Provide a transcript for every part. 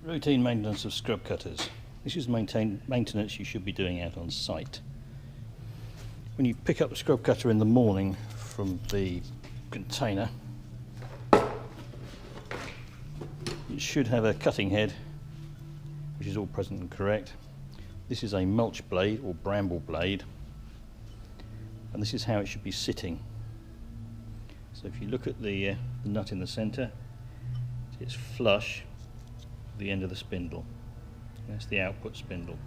Routine maintenance of scrub cutters. This is maintenance you should be doing out on site. When you pick up the scrub cutter in the morning from the container, it should have a cutting head, which is all present and correct. This is a mulch blade or bramble blade, and this is how it should be sitting. So if you look at the nut in the centre, it's flush with the end of the spindle. That's the output spindle.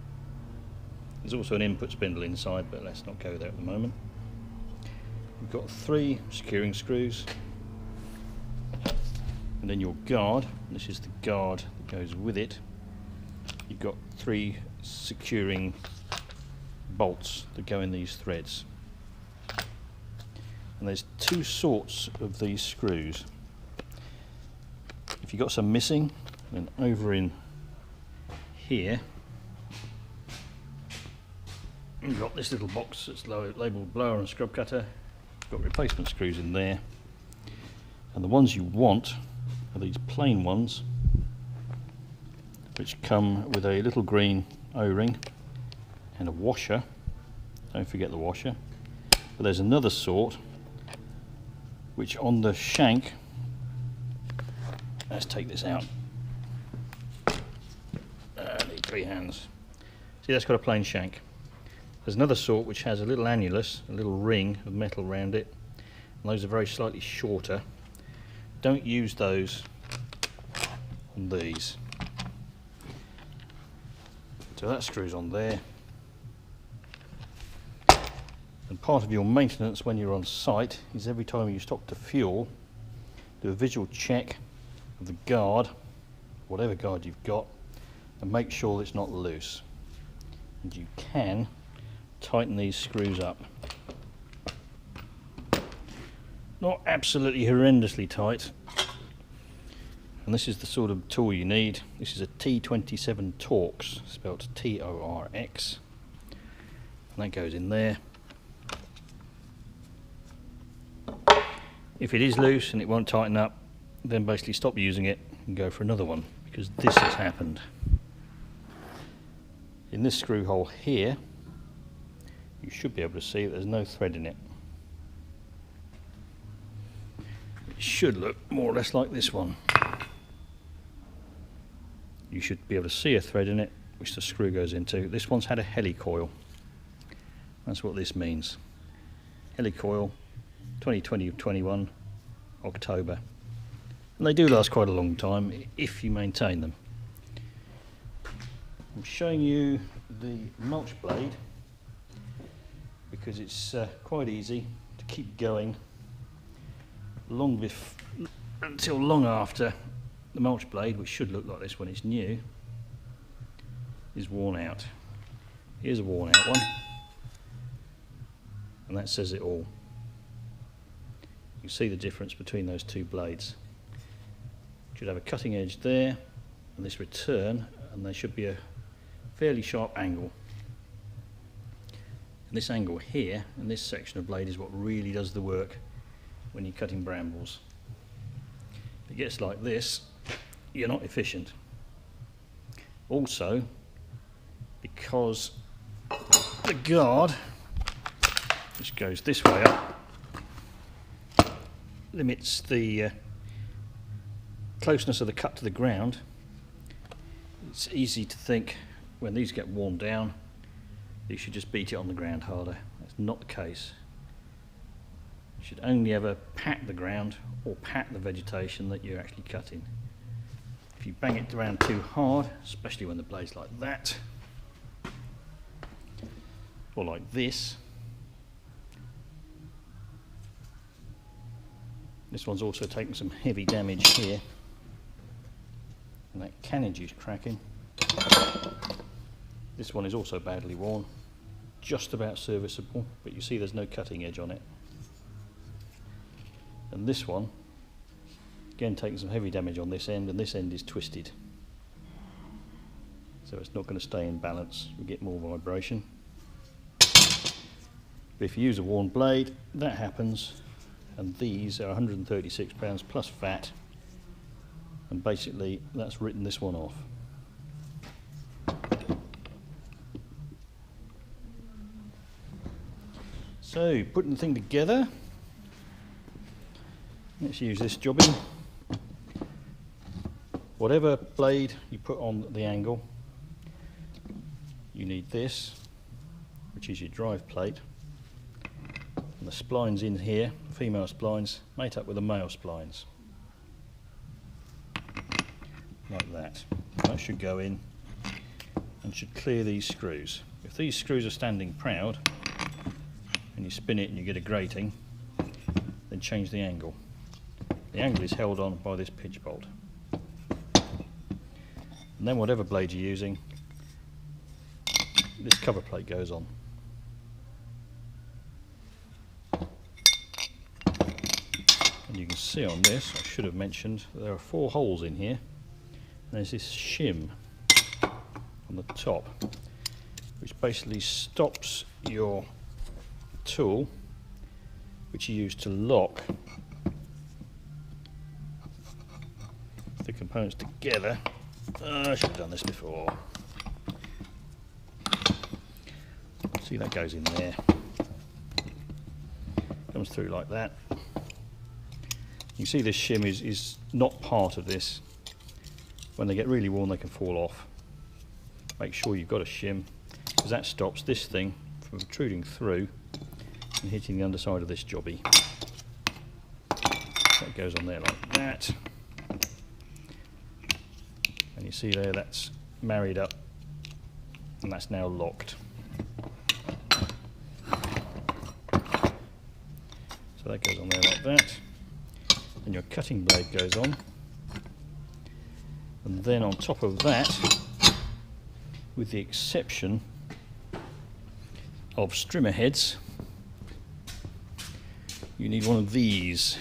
There's also an input spindle inside, but let's not go there at the moment. You've got 3 securing screws, and then your guard. This is the guard that goes with it. You've got 3 securing bolts that go in these threads. And there's 2 sorts of these screws. If you've got some missing, then over in here you've got this little box that's labelled blower and scrub cutter. You've got replacement screws in there, and the ones you want are these plain ones, which come with a little green O-ring and a washer. Don't forget the washer. But there's another sort which on the shank, let's take this out. I need 3 hands. See, that's got a plain shank. There's another sort which has a little annulus, a little ring of metal around it, and those are very slightly shorter. Don't use those on these. So that screws on there. And part of your maintenance when you're on site is every time you stop to fuel, do a visual check of the guard, whatever guard you've got, and make sure it's not loose. And you can tighten these screws up. Not absolutely horrendously tight. And this is the sort of tool you need. This is a T27 Torx, spelled T-O-R-X. And that goes in there. If it is loose and it won't tighten up, then basically stop using it and go for another one, because this has happened. In this screw hole here, you should be able to see that there's no thread in it. It should look more or less like this one. You should be able to see a thread in it, which the screw goes into. This one's had a helicoil. That's what this means. Helicoil, 2020-21, October. And they do last quite a long time if you maintain them. I'm showing you the mulch blade because it's quite easy to keep going until long after the mulch blade, which should look like this when it's new, is worn out. Here's a worn out one, and that says it all. You see the difference between those 2 blades. You should have a cutting edge there and this return, and they should be a fairly sharp angle. And this angle here and this section of blade is what really does the work when you're cutting brambles. If it gets like this, you're not efficient. Also, because the guard, which goes this way up, limits the closeness of the cut to the ground, it's easy to think when these get worn down you should just beat it on the ground harder. That's not the case. You should only ever pat the ground or pat the vegetation that you're actually cutting. If you bang it around too hard, especially when the blade's like that or like this, this one's also taken some heavy damage here, and that cannage is cracking. This one is also badly worn, just about serviceable, but you see there's no cutting edge on it. And this one, again, taking some heavy damage on this end, and this end is twisted. So it's not going to stay in balance, we get more vibration. But if you use a worn blade, that happens, and these are 136 pounds plus VAT, and basically that's written this one off. So, putting the thing together, let's use this jobbing. Whatever blade you put on the angle, you need this, which is your drive plate, and the splines in here, female splines, mate up with the male splines, like that. That should go in and should clear these screws. If these screws are standing proud, and you spin it and you get a grating, then change the angle. The angle is held on by this pitch bolt. And then whatever blade you're using, this cover plate goes on. And you can see on this, I should have mentioned, there are 4 holes in here. And there's this shim on the top, which basically stops your tool, which you use to lock the components together. I should have done this before. See, that goes in there, comes through like that. You can see this shim is not part of this. When they get really worn, they can fall off. Make sure you've got a shim, because that stops this thing from protruding through and hitting the underside of this jobby. That goes on there like that. And you see there, that's married up, and that's now locked. So that goes on there like that. And your cutting blade goes on. And then on top of that, with the exception of strimmer heads, you need one of these,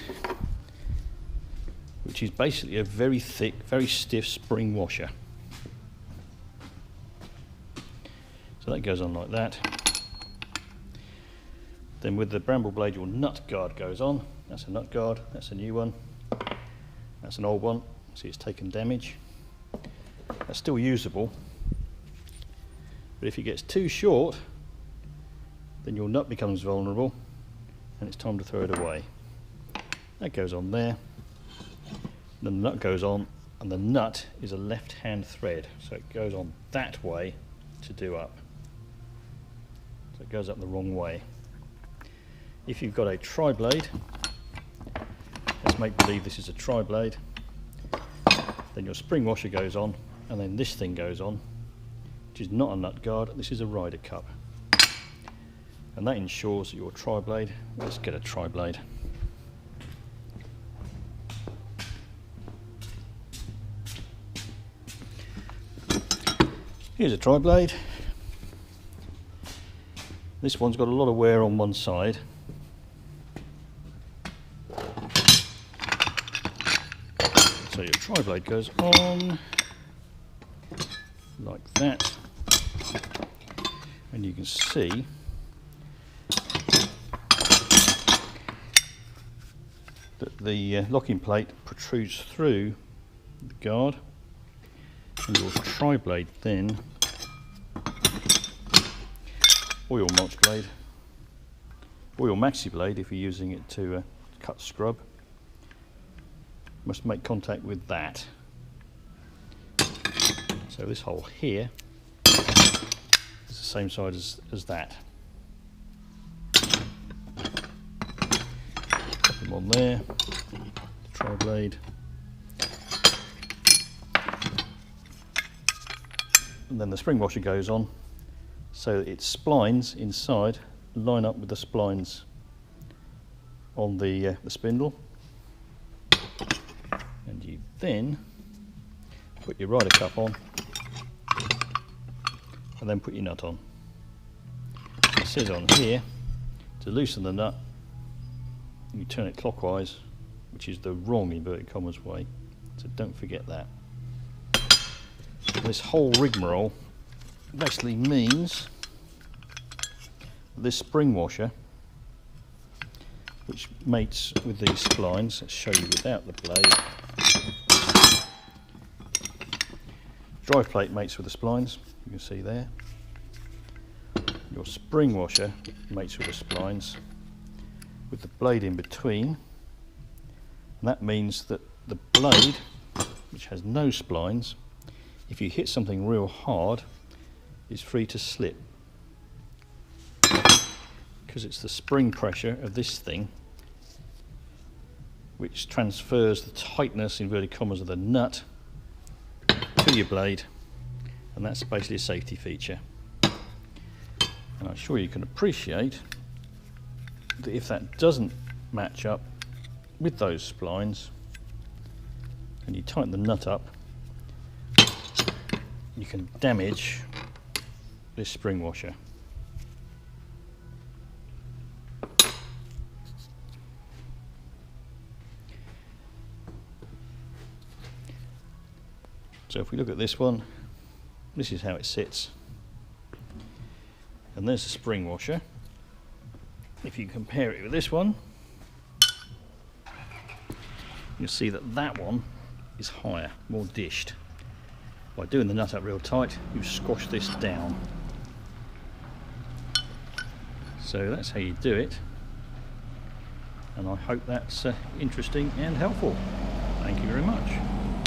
which is basically a very thick, very stiff spring washer. So that goes on like that. Then with the bramble blade, your nut guard goes on. That's a nut guard, that's a new one. That's an old one, see it's taken damage. That's still usable, but if it gets too short, then your nut becomes vulnerable and it's time to throw it away. That goes on there. Then the nut goes on, and the nut is a left-hand thread, so it goes on that way to do up. So it goes up the wrong way. If you've got a tri-blade, let's make believe this is a tri-blade, then your spring washer goes on, and then this thing goes on, which is not a nut guard, this is a rider cup. And that ensures that your tri-blade, let's get a tri-blade. Here's a tri-blade. This one's got a lot of wear on one side. So your tri-blade goes on like that, and you can see that the locking plate protrudes through the guard, and your tri-blade then, or your mulch blade, or your maxi blade if you're using it to cut scrub, must make contact with that. So this hole here is the same size as that. Pop them on there, the tri-blade. And then the spring washer goes on, so that its splines inside line up with the splines on the spindle. And you then put your rider cup on, and then put your nut on. It says on here to loosen the nut, you turn it clockwise, which is the wrong inverted commas way, so don't forget that. This whole rigmarole basically means this spring washer, which mates with these splines, let's show you without the blade. Drive plate mates with the splines, you can see there. Your spring washer mates with the splines with the blade in between, and that means that the blade, which has no splines, if you hit something real hard, is free to slip, because it's the spring pressure of this thing which transfers the tightness, inverted commas, of the nut to your blade, and that's basically a safety feature. And I'm sure you can appreciate that if that doesn't match up with those splines and you tighten the nut up, you can damage this spring washer. So if we look at this one, this is how it sits, and there's the spring washer. If you compare it with this one, you'll see that that one is higher, more dished. By doing the nut up real tight, you squash this down. So that's how you do it, and I hope that's interesting and helpful. Thank you very much.